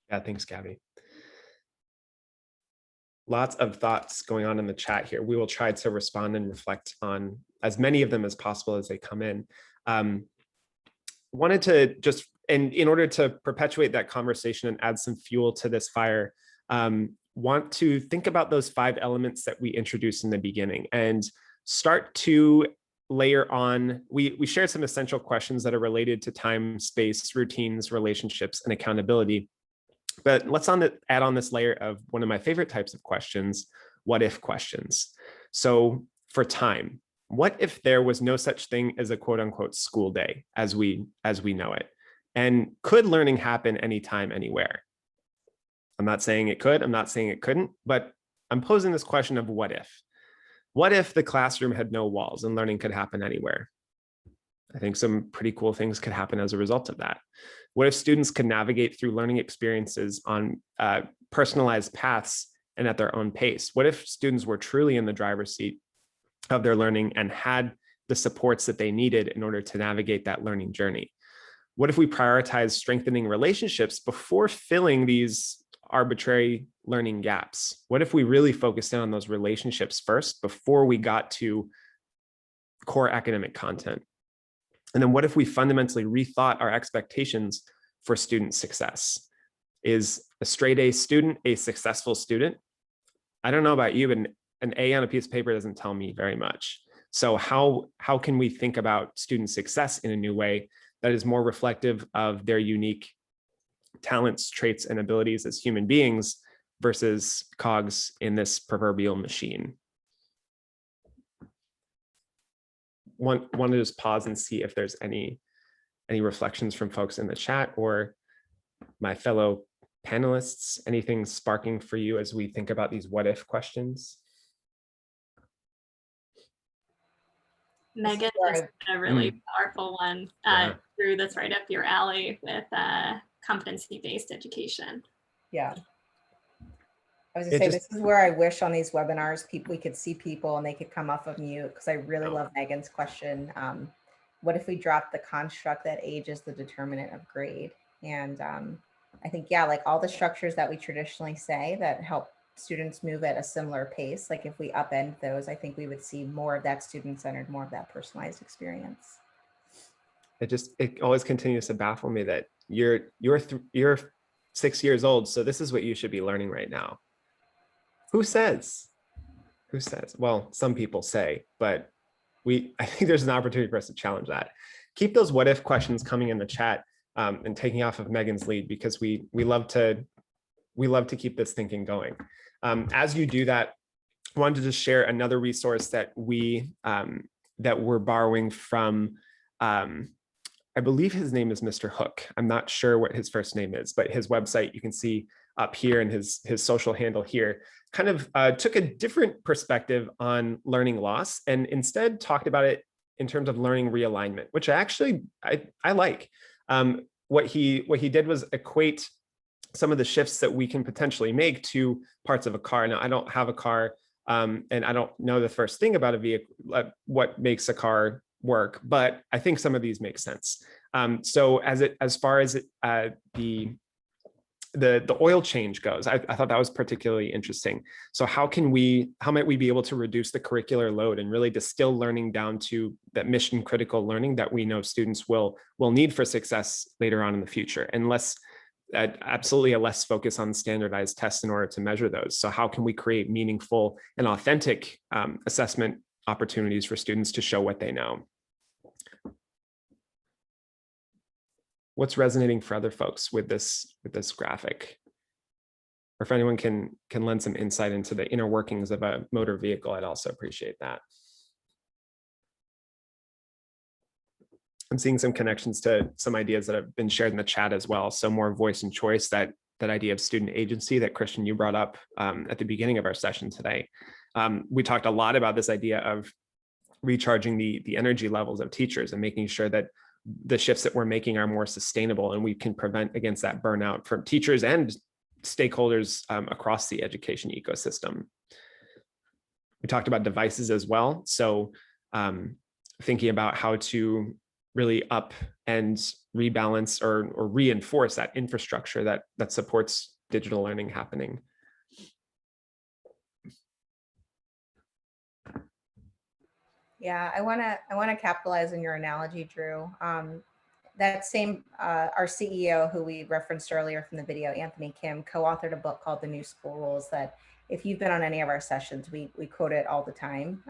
S1: Yeah, thanks, Gabby. lots of thoughts going on in the chat here. We will try to respond and reflect on as many of them as possible as they come in. Wanted to just, and in order to perpetuate that conversation and add some fuel to this fire, want to think about those 5 elements that we introduced in the beginning and start to layer on. We shared some essential questions that are related to time, space, routines, relationships, and accountability. But let's add on this layer of one of my favorite types of questions, what if questions. So for time, what if there was no such thing as a quote unquote school day as we know it? And could learning happen anytime, anywhere? I'm not saying it could, I'm not saying it couldn't, but I'm posing this question of what if? What if the classroom had no walls and learning could happen anywhere? I think some pretty cool things could happen as a result of that. What if students could navigate through learning experiences on personalized paths and at their own pace? What if students were truly in the driver's seat of their learning and had the supports that they needed in order to navigate that learning journey? What if we prioritize strengthening relationships before filling these arbitrary learning gaps? What if we really focused in on those relationships first before we got to core academic content? And then what if we fundamentally rethought our expectations for student success? Is a straight A student a successful student? I don't know about you, but an A on a piece of paper doesn't tell me very much. So how can we think about student success in a new way that is more reflective of their unique talents, traits, and abilities as human beings versus cogs in this proverbial machine? Want to just pause and see if there's any reflections from folks in the chat or my fellow panelists, anything sparking for you as we think about these what if questions?
S2: Megan has a really powerful one, Drew, that's right up your alley with competency-based education.
S3: Yeah. I was gonna say, this is where I wish on these webinars, we could see people and they could come off of mute, because I really love Megan's question. What if we drop the construct that age is the determinant of grade? And I think, yeah, like all the structures that we traditionally say that help students move at a similar pace, like if we upend those, I think we would see more of that student-centered, more of that personalized experience.
S1: It always continues to baffle me that you're 6 years old, so this is what you should be learning right now. Who says? Who says? Well, some people say, but I think there's an opportunity for us to challenge that. Keep those what if questions coming in the chat and taking off of Megan's lead, because we love to keep this thinking going. As you do that, I wanted to just share another resource that we're borrowing from. I believe his name is Mr. Hook. I'm not sure what his first name is, but his website you can see up here and his social handle here kind of took a different perspective on learning loss and instead talked about it in terms of learning realignment, which I like. What he did was equate some of the shifts that we can potentially make to parts of a car. Now, I don't have a car and I don't know the first thing about a vehicle, what makes a car work, but I think some of these make sense. So as far as the oil change goes, I thought that was particularly interesting. So how might we be able to reduce the curricular load and really distill learning down to that mission critical learning that we know students will need for success later on in the future, and absolutely a less focus on standardized tests in order to measure those. So how can we create meaningful and authentic assessment opportunities for students to show what they know? What's resonating for other folks with this graphic? Or if anyone can lend some insight into the inner workings of a motor vehicle, I'd also appreciate that. I'm seeing some connections to some ideas that have been shared in the chat as well. So more voice and choice, that idea of student agency that Christian, you brought up at the beginning of our session today. We talked a lot about this idea of recharging the energy levels of teachers and making sure that the shifts that we're making are more sustainable and we can prevent against that burnout from teachers and stakeholders across the education ecosystem. We talked about devices as well. So thinking about how to really up and rebalance or reinforce that infrastructure that supports digital learning happening.
S3: Yeah, I wanna capitalize on your analogy, Drew. That same our CEO, who we referenced earlier from the video, Anthony Kim, co-authored a book called The New School Rules that if you've been on any of our sessions, we quote it all the time.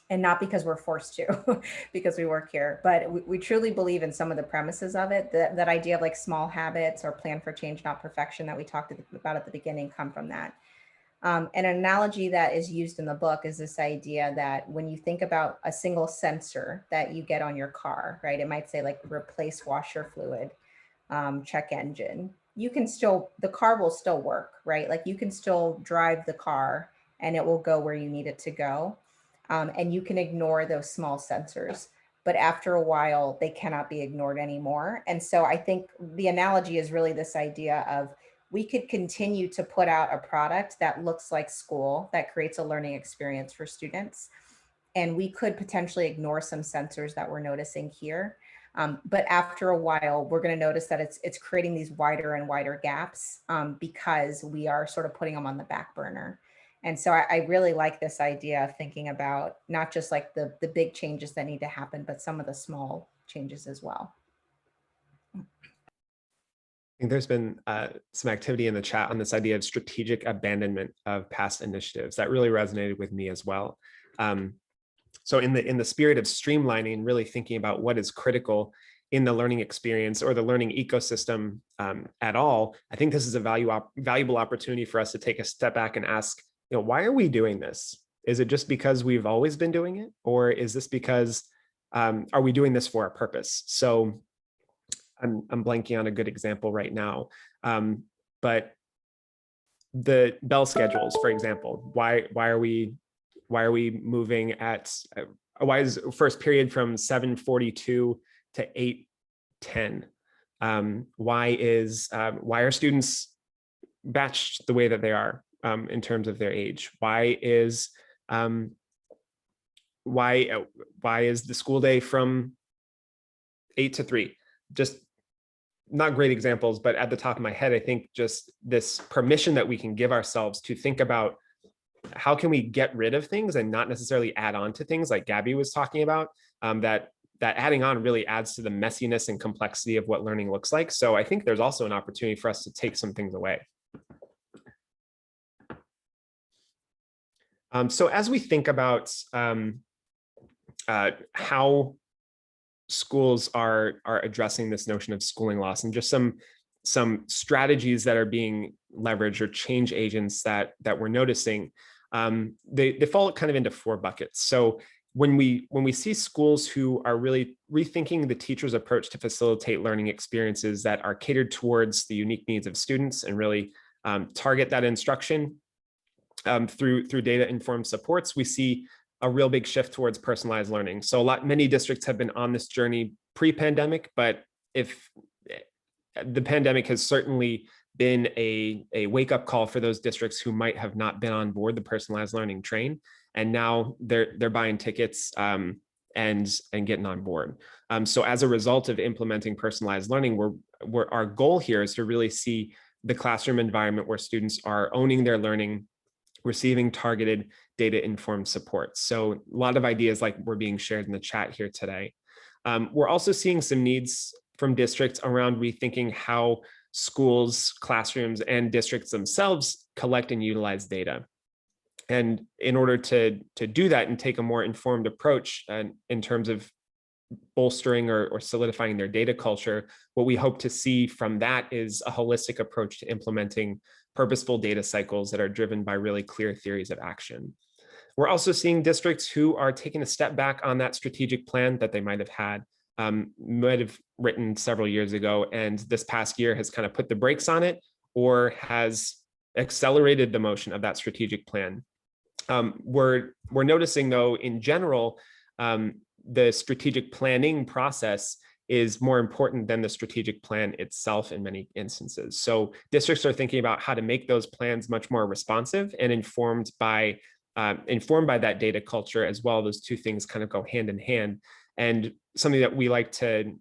S3: And not because we're forced to, because we work here, but we truly believe in some of the premises of it. That idea of like small habits or plan for change, not perfection, that we talked about at the beginning, come from that. An analogy that is used in the book is this idea that when you think about a single sensor that you get on your car, right? It might say like replace washer fluid, check engine. You can still, the car will still work, right? Like you can still drive the car and it will go where you need it to go. And you can ignore those small sensors. But after a while, they cannot be ignored anymore. And so I think the analogy is really this idea of we could continue to put out a product that looks like school, that creates a learning experience for students. And we could potentially ignore some sensors that we're noticing here. But after a while, we're going to notice that it's creating these wider and wider gaps because we are sort of putting them on the back burner. And so I really like this idea of thinking about not just like the big changes that need to happen, but some of the small changes as well.
S1: I think there's been some activity in the chat on this idea of strategic abandonment of past initiatives. That really resonated with me as well. So in the spirit of streamlining, really thinking about what is critical in the learning experience or the learning ecosystem at all, I think this is a valuable opportunity for us to take a step back and ask, why are we doing this? Is it just because we've always been doing it? Or is this because, are we doing this for a purpose? So I'm blanking on a good example right now, but the bell schedules, for example, why are we moving at, why is first period from 7:42 to 8:10? Why are students batched the way that they are in terms of their age? Why is the school day from 8 to 3? Just not great examples, but at the top of my head, I think just this permission that we can give ourselves to think about how can we get rid of things and not necessarily add on to things like Gabby was talking about, that adding on really adds to the messiness and complexity of what learning looks like. So I think there's also an opportunity for us to take some things away. So as we think about how schools are addressing this notion of schooling loss and just some strategies that are being leveraged or change agents that we're noticing, they fall kind of into 4 buckets. So when we see schools who are really rethinking the teacher's approach to facilitate learning experiences that are catered towards the unique needs of students and really target that instruction through data-informed supports, we see a real big shift towards personalized learning. So many districts have been on this journey pre-pandemic, but if the pandemic has certainly been a wake-up call for those districts who might have not been on board the personalized learning train, and now they're buying tickets and getting on board. So as a result of implementing personalized learning, our goal here is to really see the classroom environment where students are owning their learning, receiving targeted data-informed support. So a lot of ideas like were being shared in the chat here today. We're also seeing some needs from districts around rethinking how schools, classrooms, and districts themselves collect and utilize data. And in order to do that and take a more informed approach in terms of bolstering or solidifying their data culture, what we hope to see from that is a holistic approach to implementing purposeful data cycles that are driven by really clear theories of action. We're also seeing districts who are taking a step back on that strategic plan that they might have written several years ago, and this past year has kind of put the brakes on it or has accelerated the motion of that strategic plan. We're noticing, though, in general, the strategic planning process is more important than the strategic plan itself in many instances. So districts are thinking about how to make those plans much more responsive and informed by that data culture as well. Those two things kind of go hand in hand. And something that we like to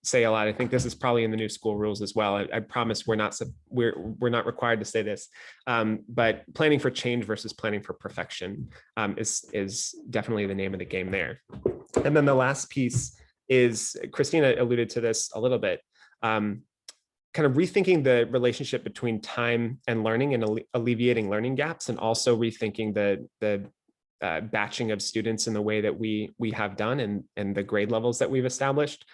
S1: say a lot. I think this is probably in the new school rules as well. I promise we're not required to say this, but planning for change versus planning for perfection is definitely the name of the game there. And then the last piece is, Christina alluded to this a little bit, kind of rethinking the relationship between time and learning and alleviating learning gaps, and also rethinking the batching of students in the way that we have done and the grade levels that we've established.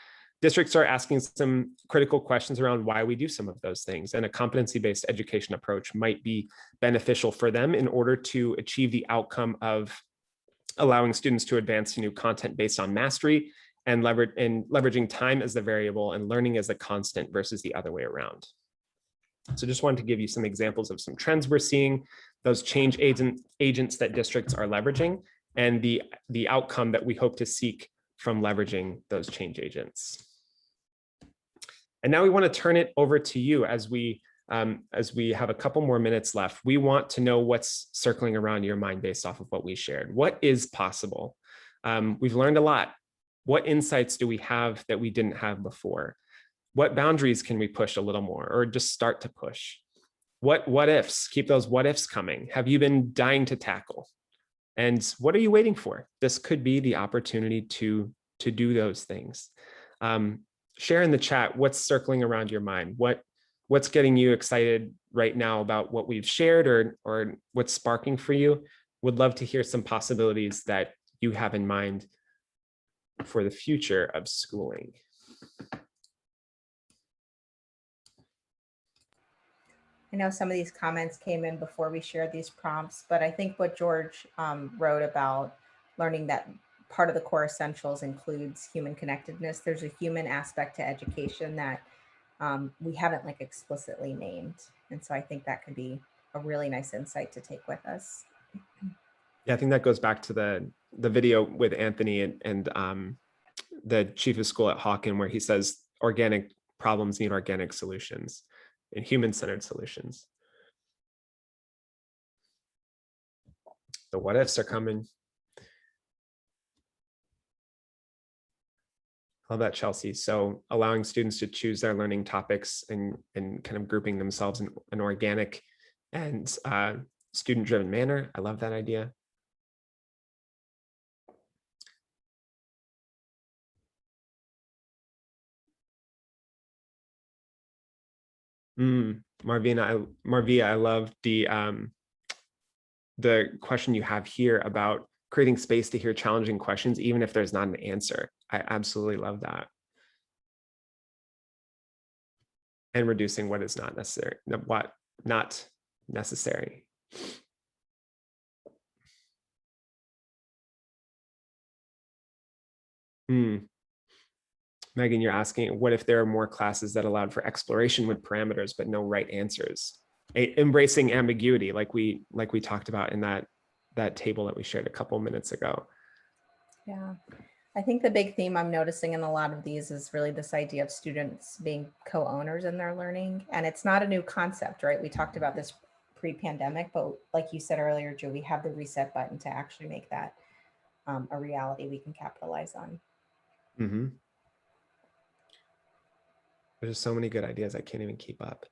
S1: Districts are asking some critical questions around why we do some of those things, and a competency-based education approach might be beneficial for them in order to achieve the outcome of allowing students to advance to new content based on mastery and leveraging time as the variable and learning as the constant versus the other way around. So just wanted to give you some examples of some trends we're seeing, those change agents that districts are leveraging, and the outcome that we hope to seek from leveraging those change agents. And now we want to turn it over to you as we have a couple more minutes left. We want to know what's circling around your mind based off of what we shared. What is possible? We've learned a lot. What insights do we have that we didn't have before? What boundaries can we push a little more, or just start to push? What ifs? Keep those what ifs coming. Have you been dying to tackle? And what are you waiting for? This could be the opportunity to do those things. Share in the chat what's circling around your mind. What's getting you excited right now about what we've shared, or what's sparking for you? Would love to hear some possibilities that you have in mind for the future of schooling.
S3: I know some of these comments came in before we shared these prompts, but I think what George wrote about learning that part of the core essentials includes human connectedness. There's a human aspect to education that we haven't like explicitly named. And so I think that could be a really nice insight to take with us.
S1: Yeah, I think that goes back to the video with Anthony and the chief of school at Hawken, where he says organic problems need organic solutions and human-centered solutions. The what ifs are coming. Love that, Chelsea. So allowing students to choose their learning topics and kind of grouping themselves in an organic and student-driven manner. I love that idea. Marvia, I love the question you have here about creating space to hear challenging questions, even if there's not an answer. I absolutely love that. And reducing what is not necessary, what not necessary. Megan, you're asking, what if there are more classes that allowed for exploration with parameters, but no right answers? Embracing ambiguity, like we talked about in that table that we shared a couple minutes ago.
S3: Yeah, I think the big theme I'm noticing in a lot of these is really this idea of students being co-owners in their learning. And it's not a new concept, right? We talked about this pre-pandemic, but like you said earlier, Joe, we have the reset button to actually make that a reality we can capitalize on.
S1: Mm-hmm. There's so many good ideas. I can't even keep up.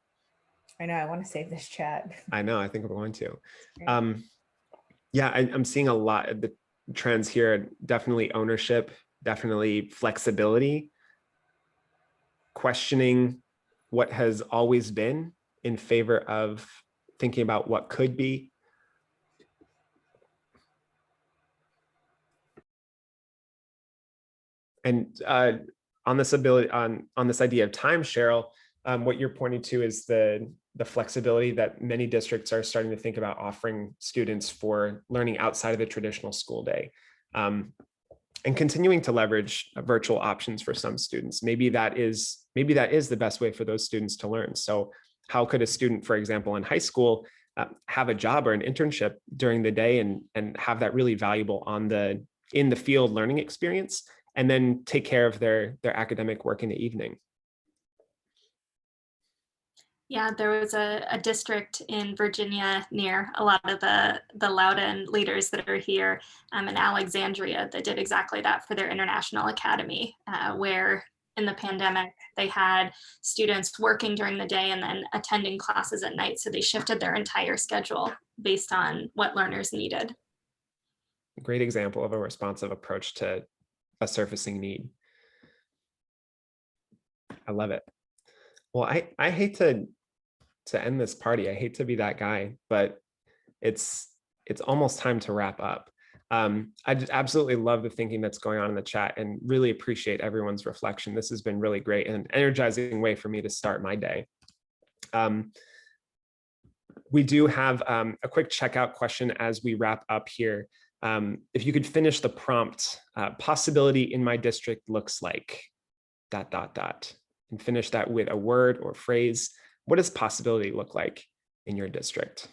S3: I know, I want to save this chat.
S1: I know, I think we're going to. Yeah, I'm seeing a lot of the trends here. Definitely ownership, definitely flexibility, questioning what has always been in favor of thinking about what could be. And on this ability, on this idea of time, Cheryl, what you're pointing to is the flexibility that many districts are starting to think about offering students for learning outside of the traditional school day, and continuing to leverage virtual options for some students. Maybe that is the best way for those students to learn. So how could a student, for example, in high school, have a job or an internship during the day and have that really valuable in the field learning experience, and then take care of their academic work in the evening?
S2: Yeah, there was a district in Virginia near a lot of the Loudoun leaders that are here in Alexandria that did exactly that for their international academy, where in the pandemic, they had students working during the day and then attending classes at night. So they shifted their entire schedule based on what learners needed.
S1: Great example of a responsive approach to a surfacing need. I love it. Well, I hate to end this party. I hate to be that guy, but it's almost time to wrap up. I just absolutely love the thinking that's going on in the chat and really appreciate everyone's reflection. This has been really great and an energizing way for me to start my day. We do have a quick checkout question as we wrap up here. If you could finish the prompt, possibility in my district looks like ... and finish that with a word or phrase. What does possibility look like in your district?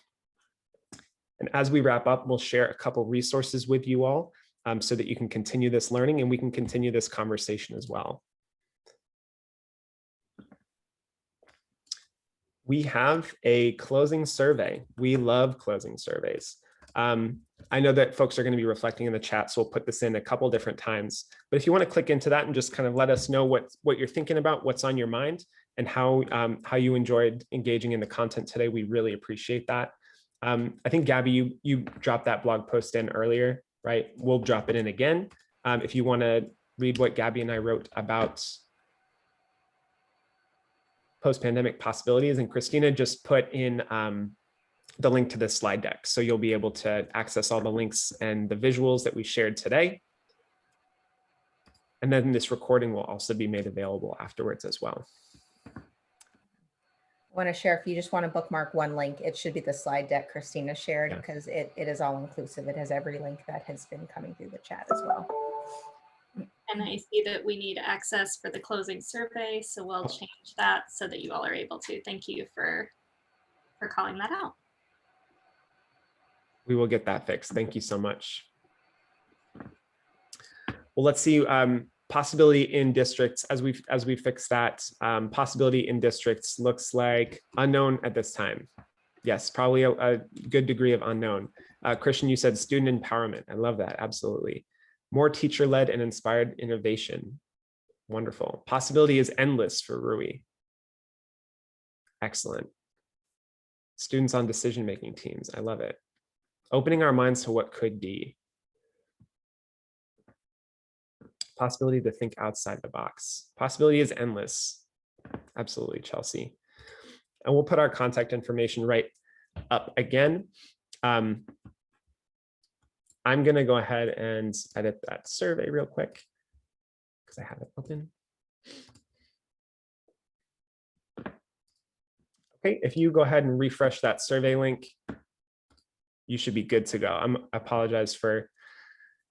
S1: And as we wrap up, we'll share a couple resources with you all so that you can continue this learning and we can continue this conversation as well. We have a closing survey. We love closing surveys. I know that folks are going to be reflecting in the chat, so we'll put this in a couple different times. But if you want to click into that and just kind of let us know what you're thinking about, what's on your mind, and how you enjoyed engaging in the content today, we really appreciate that. I think, Gabby, you dropped that blog post in earlier, right? We'll drop it in again. If you want to read what Gabby and I wrote about post-pandemic possibilities, and Christina just put in the link to this slide deck. So you'll be able to access all the links and the visuals that we shared today. And then this recording will also be made available afterwards as well.
S3: I want to share, if you just want to bookmark one link, it should be the slide deck Christina shared, because it is all inclusive. It has every link that has been coming through the chat as well.
S2: And I see that we need access for the closing survey, so we'll change that so that you all are able to. Thank you for calling that out.
S1: We will get that fixed. Thank you so much. Well, let's see. Possibility in districts, as we fix that, possibility in districts looks like unknown at this time. Yes, probably a good degree of unknown. Christian, you said student empowerment. I love that. Absolutely. More teacher-led and inspired innovation. Wonderful. Possibility is endless for Rui. Excellent. Students on decision-making teams. I love it. Opening our minds to what could be. Possibility to think outside the box. Possibility is endless. Absolutely, Chelsea. And we'll put our contact information right up again. I'm going to go ahead and edit that survey real quick because I have it open. Okay, if you go ahead and refresh that survey link, you should be good to go. I apologize for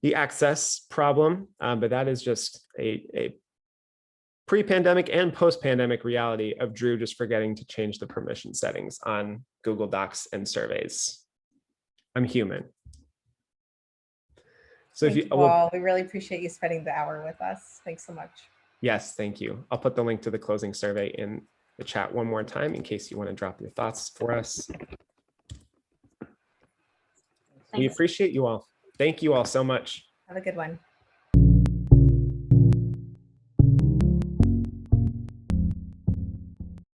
S1: the access problem, but that is just a pre-pandemic and post-pandemic reality of Drew just forgetting to change the permission settings on Google Docs and surveys. I'm human. So
S3: Thank you all. We really appreciate you spending the hour with us. Thanks so much.
S1: Yes, thank you. I'll put the link to the closing survey in the chat one more time in case you want to drop your thoughts for us. We appreciate you all. Thank you all so much.
S3: Have a good one.